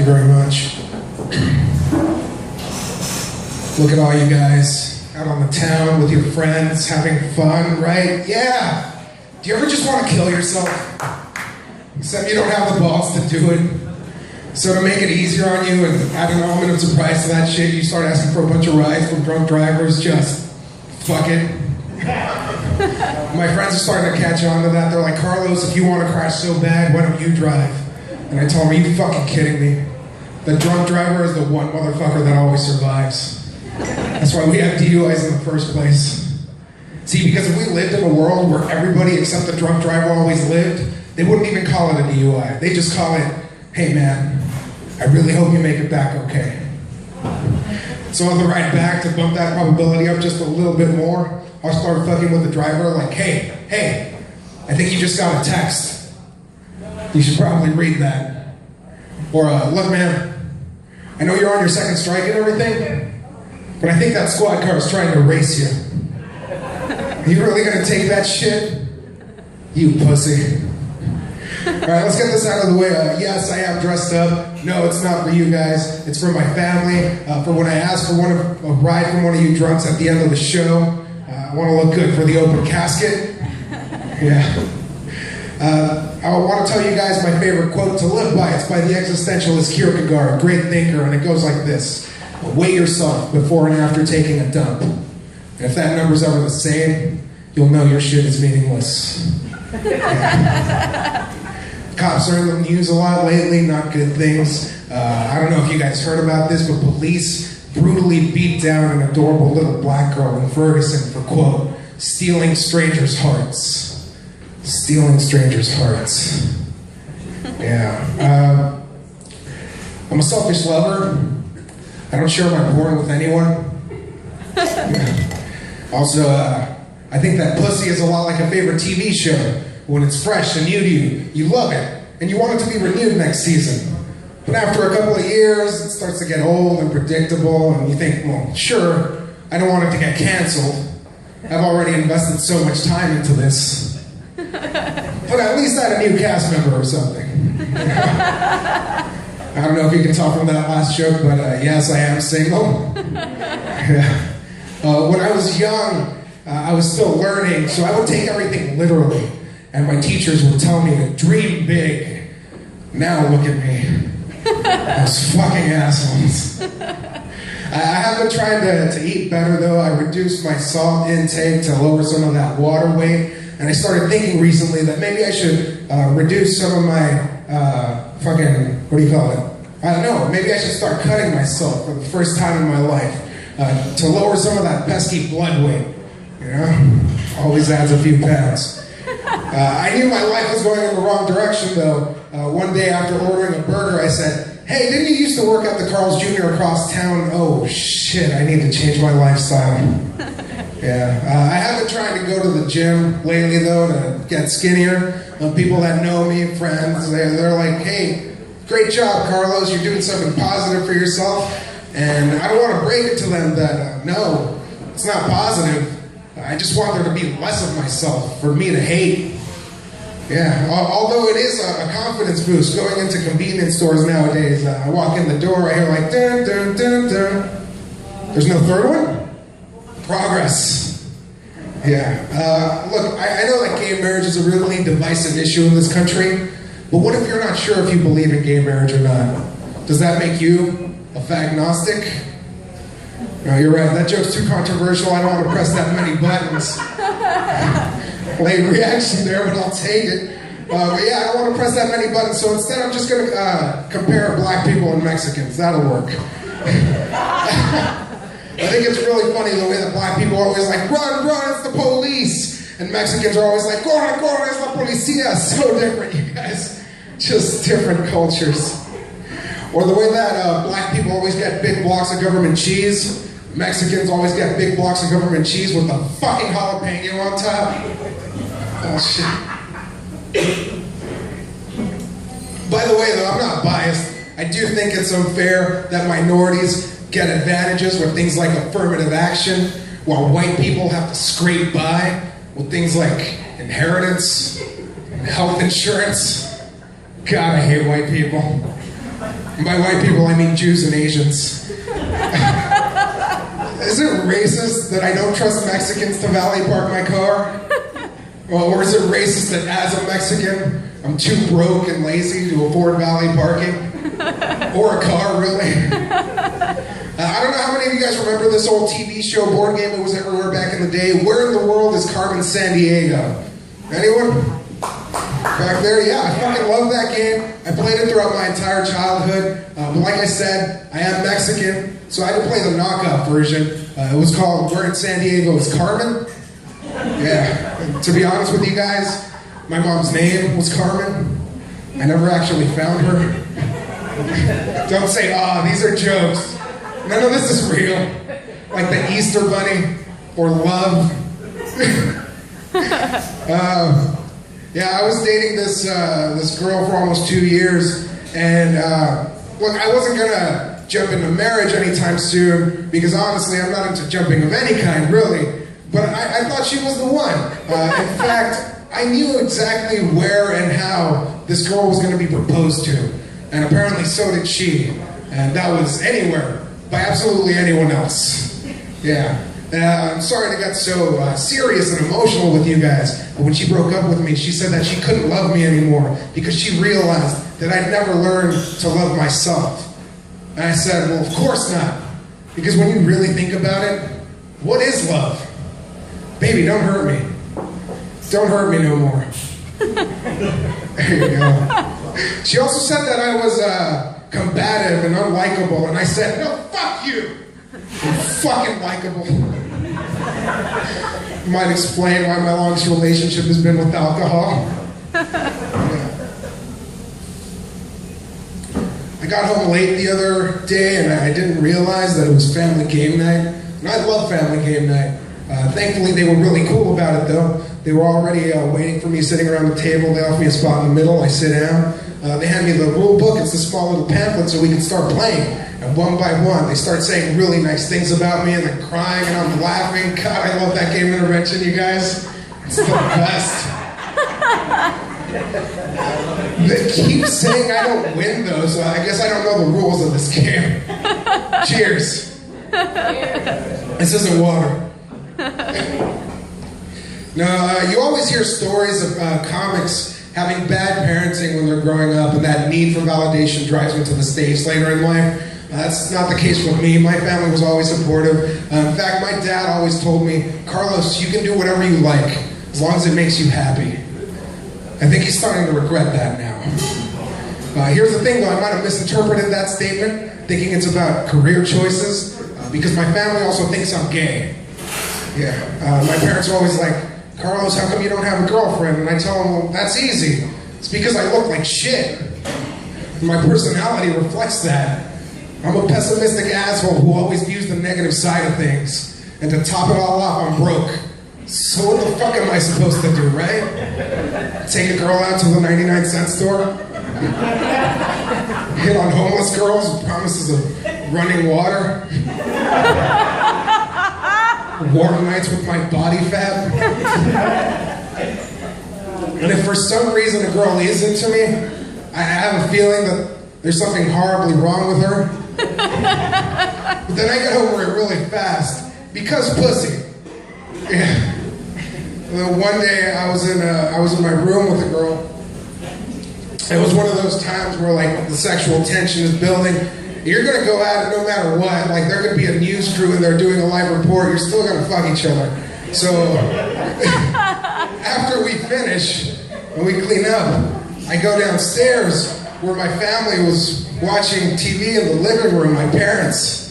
very much. Look at all you guys out on the town with your friends having fun, right? Yeah! Do you ever just want to kill yourself? Except you don't have the balls to do it. So to make it easier on you and add an element of surprise to that shit, you start asking for a bunch of rides from drunk drivers. Just fuck it. My friends are starting to catch on to that. They're like, Carlos, if you want to crash so bad, why don't you drive? And I told them, are you fucking kidding me? The drunk driver is the one motherfucker that always survives. That's why we have DUIs in the first place. See, because if we lived in a world where everybody except the drunk driver always lived, they wouldn't even call it a DUI. They just call it, hey man, I really hope you make it back okay. So on the ride back, to bump that probability up just a little bit more, I'll start fucking with the driver like, hey, I think you just got a text. You should probably read that. Or, look man, I know you're on your second strike and everything, but I think that squad car is trying to race you. Are you really gonna take that shit? You pussy. Alright, let's get this out of the way. Yes, I am dressed up. No, it's not for you guys. It's for my family. For when I ask for a ride from one of you drunks at the end of the show. I want to look good for the open casket. Yeah. I want to tell you guys my favorite quote to live by. It's by the existentialist Kierkegaard, a great thinker, and it goes like this. Weigh yourself before and after taking a dump. And if that number's ever the same, you'll know your shit is meaningless. Yeah. Cops are in the news a lot lately, not good things. I don't know if you guys heard about this, but police brutally beat down an adorable little black girl in Ferguson for, quote, stealing strangers' hearts. Stealing strangers' hearts. Yeah. I'm a selfish lover. I don't share my porn with anyone. Yeah. Also, I think that pussy is a lot like a favorite TV show. When it's fresh and new to you, you love it, and you want it to be renewed next season. But after a couple of years, it starts to get old and predictable, and you think, well, sure, I don't want it to get canceled. I've already invested so much time into this. But at least add a new cast member or something. I don't know if you can tell from that last joke, but yes, I am single. Yeah. When I was young, I was still learning, so I would take everything literally. And my teachers would tell me to dream big. Now look at me. Those fucking assholes. I have been trying to eat better though. I reduced my salt intake to lower some of that water weight. And I started thinking recently that maybe I should reduce some of my what do you call it? I don't know. Maybe I should start cutting myself for the first time in my life to lower some of that pesky blood weight. You know? Always adds a few pounds. I knew my life was going in the wrong direction, though. One day after ordering a burger, I said, hey, didn't you used to work at the Carl's Jr. across town? Oh, shit, I need to change my lifestyle. Yeah, I have been trying to go to the gym lately, though, to get skinnier. People that know me, friends, they're like, hey, great job, Carlos. You're doing something positive for yourself. And I don't want to break it to them that, no, it's not positive. I just want there to be less of myself for me to hate. Yeah, although it is a confidence boost going into convenience stores nowadays. I walk in the door, I hear like, dun, dun, dun, dun. There's no third one? Progress. Yeah. Look, I know that gay marriage is a really divisive issue in this country, but what if you're not sure if you believe in gay marriage or not? Does that make you a fagnostic? No, you're right. That joke's too controversial. I don't want to press that many buttons. Late reaction there, but I'll take it. But yeah, I don't want to press that many buttons, so instead I'm just going to compare black people and Mexicans. That'll work. I think it's really funny the way that black people are always like, run, run, it's the police. And Mexicans are always like, corre, corre, es la policía. So different, you guys. Just different cultures. Or the way that black people always get big blocks of government cheese. Mexicans always get big blocks of government cheese with the fucking jalapeno on top. Oh, shit. By the way, though, I'm not biased. I do think it's unfair that minorities get advantages with things like affirmative action, while white people have to scrape by with things like inheritance and health insurance. God, I hate white people. By white people, I mean Jews and Asians. Is it racist that I don't trust Mexicans to valet park my car? Well, or is it racist that as a Mexican, I'm too broke and lazy to afford valet parking? Or a car, really? I don't know how many of you guys remember this old TV show, board game that was everywhere back in the day. Where in the world is Carmen Sandiego? Anyone? Back there? Yeah, I fucking love that game. I played it throughout my entire childhood. But like I said, I am Mexican, so I had to play the knockout version. It was called Where in San Diego is Carmen? Yeah. And to be honest with you guys, my mom's name was Carmen. I never actually found her. Don't say, these are jokes. None of this is real. Like the Easter Bunny or love. Yeah, I was dating this girl for almost 2 years, and look, I wasn't gonna jump into marriage anytime soon because honestly, I'm not into jumping of any kind, really. But I thought she was the one. In fact, I knew exactly where and how this girl was going to be proposed to, and apparently so did she. And that was anywhere by absolutely anyone else. Yeah. I'm sorry to get so serious and emotional with you guys, but when she broke up with me, she said that she couldn't love me anymore because she realized that I'd never learned to love myself. And I said, well, of course not. Because when you really think about it, what is love? Baby, don't hurt me. Don't hurt me no more. There you go. She also said that I was combative and unlikable, and I said, no, fuck you. You're fucking likable. Might explain why my longest relationship has been with alcohol. Yeah. I got home late the other day and I didn't realize that it was family game night. And I love family game night. Thankfully, they were really cool about it, though. They were already waiting for me, sitting around the table. They offered me a spot in the middle. I sit down. They hand me the rule book. It's a small little pamphlet so we can start playing. And one by one, they start saying really nice things about me, and then crying, and I'm laughing. God, I love that game intervention, you guys. It's the best. They keep saying I don't win, though, so I guess I don't know the rules of this game. Cheers. This isn't water. No, you always hear stories of comics having bad parenting when they're growing up, and that need for validation drives them to the stage later in life. That's not the case with me. My family was always supportive. In fact, my dad always told me, Carlos, you can do whatever you like, as long as it makes you happy. I think he's starting to regret that now. Here's the thing, though. I might have misinterpreted that statement, thinking it's about career choices, because my family also thinks I'm gay. Yeah, my parents are always like, Carlos, how come you don't have a girlfriend? And I tell them, well, that's easy. It's because I look like shit. My personality reflects that. I'm a pessimistic asshole who always views the negative side of things. And to top it all off, I'm broke. So what the fuck am I supposed to do, right? Take a girl out to the 99-cent store? Hit on homeless girls with promises of running water? Warm nights with my body fat? And if for some reason a girl is into me, I have a feeling that there's something horribly wrong with her. But then I get over it really fast. Because pussy. Yeah. Well, one day I was in my room with a girl. It was one of those times where like the sexual tension is building. You're gonna go at it no matter what. Like there could be a news crew and they're doing a live report. You're still gonna fuck each other. So after we finish and we clean up, I go downstairs where my family was watching TV in the living room. My parents.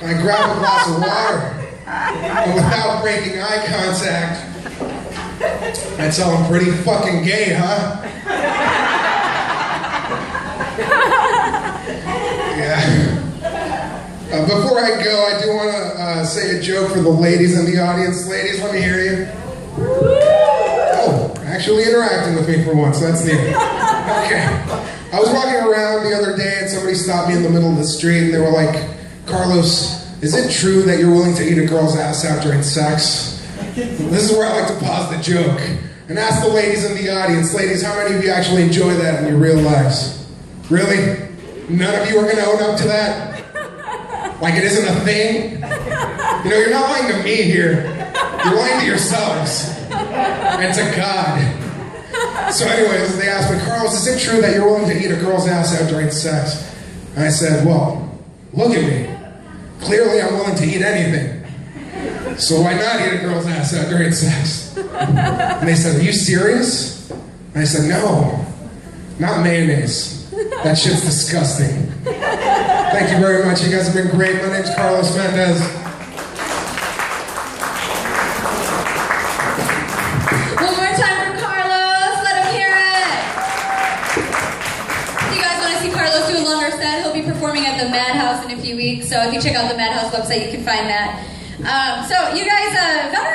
And I grab a glass of water and without breaking eye contact, I tell them, pretty fucking gay, huh? Yeah. Before I go, I do want to say a joke for the ladies in the audience. Ladies, let me hear you. Oh, actually interacting with me for once. That's neat. Okay. I was walking around the other day and somebody stopped me in the middle of the street and they were like, Carlos, is it true that you're willing to eat a girl's ass out during sex? This is where I like to pause the joke and ask the ladies in the audience, ladies, how many of you actually enjoy that in your real lives? Really? None of you are gonna own up to that? Like it isn't a thing? You know, you're not lying to me here. You're lying to yourselves. And to God. So anyways, they asked me, Carlos, is it true that you're willing to eat a girl's ass out during sex? And I said, well, look at me. Clearly I'm willing to eat anything. So why not eat a girl's ass out during sex? And they said, are you serious? And I said, no, not mayonnaise. That shit's disgusting. Thank you very much. You guys have been great. My name's Carlos Mendez. One more time for Carlos. Let him hear it. If you guys want to see Carlos do a longer set, he'll be performing at the Madhouse in a few weeks. So if you check out the Madhouse website, you can find that. So you guys, about